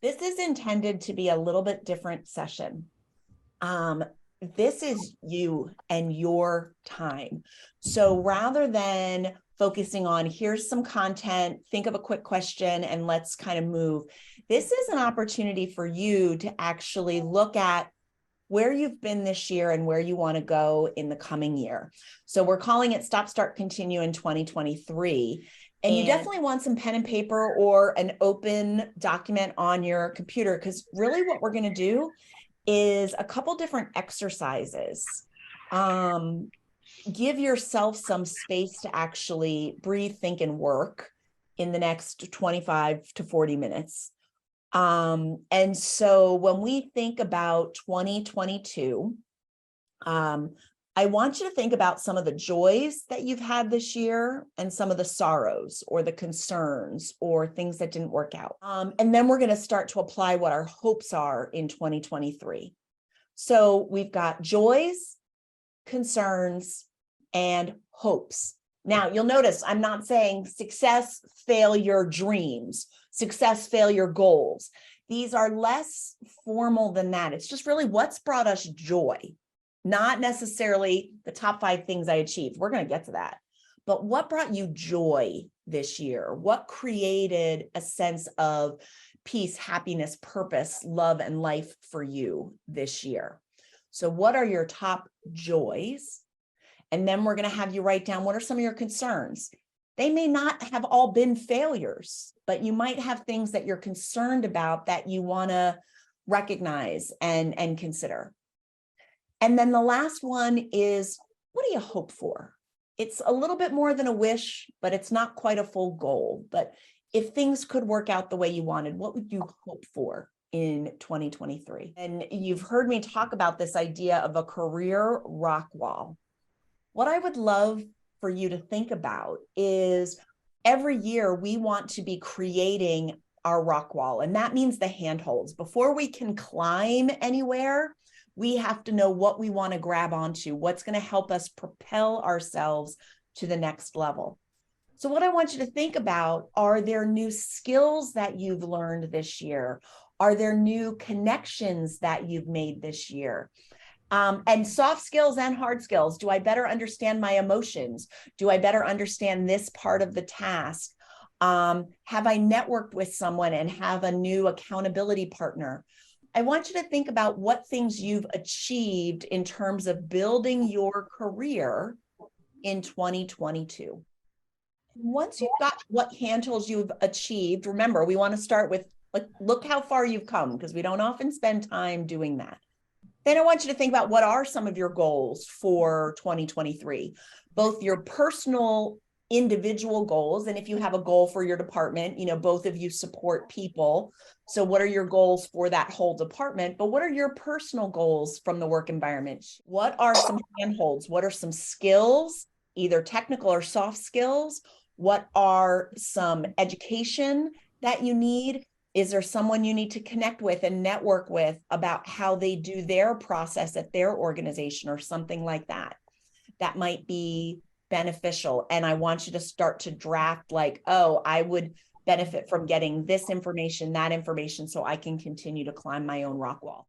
This is intended to be a little bit different session. This is you and your time. So rather than focusing on here's some content, think of a quick question and let's kind of move. This is an opportunity for you to actually look at where you've been this year and where you want to go in the coming year. So we're calling it Stop, Start, Continue in 2023. And you definitely want some pen and paper or an open document on your computer, because really what we're going to do is a couple different exercises. Give yourself some space to actually breathe, think, and work in the next 25 to 40 minutes. And so when we think about 2022, I want you to think about some of the joys that you've had this year and some of the sorrows or the concerns or things that didn't work out. And then we're going to start to apply what our hopes are in 2023. So we've got joys, concerns, and hopes. Now, you'll notice I'm not saying success, failure, dreams, success, failure, goals. These are less formal than that. It's just really what's brought us joy, not necessarily the top 5 things I achieved. We're going to get to that. But what brought you joy this year? What created a sense of peace, happiness, purpose, love, and life for you this year? So what are your top joys? And then we're going to have you write down what are some of your concerns. They may not have all been failures, but you might have things that you're concerned about that you want to recognize and consider. And then the last one is, what do you hope for? It's a little bit more than a wish, but it's not quite a full goal. But if things could work out the way you wanted, what would you hope for in 2023? And you've heard me talk about this idea of a career rock wall. What I would love for you to think about is every year we want to be creating our rock wall. And that means the handholds. Before we can climb anywhere, we have to know what we want to grab onto, what's going to help us propel ourselves to the next level. So what I want you to think about, are there new skills that you've learned this year? Are there new connections that you've made this year? And soft skills and hard skills. Do I better understand my emotions? Do I better understand this part of the task? Have I networked with someone and have a new accountability partner? I want you to think about what things you've achieved in terms of building your career in 2022. Once you've got what handholds you've achieved, remember, we want to start with, like, look how far you've come, because we don't often spend time doing that. Then I want you to think about what are some of your goals for 2023, both your personal individual goals. And if you have a goal for your department, both of you support people. So what are your goals for that whole department? But what are your personal goals from the work environment? What are some handholds? What are some skills, either technical or soft skills? What are some education that you need? Is there someone you need to connect with and network with about how they do their process at their organization or something like that? That might be beneficial. And I want you to start to draft like, oh, I would benefit from getting this information, that information, so I can continue to climb my own rock wall.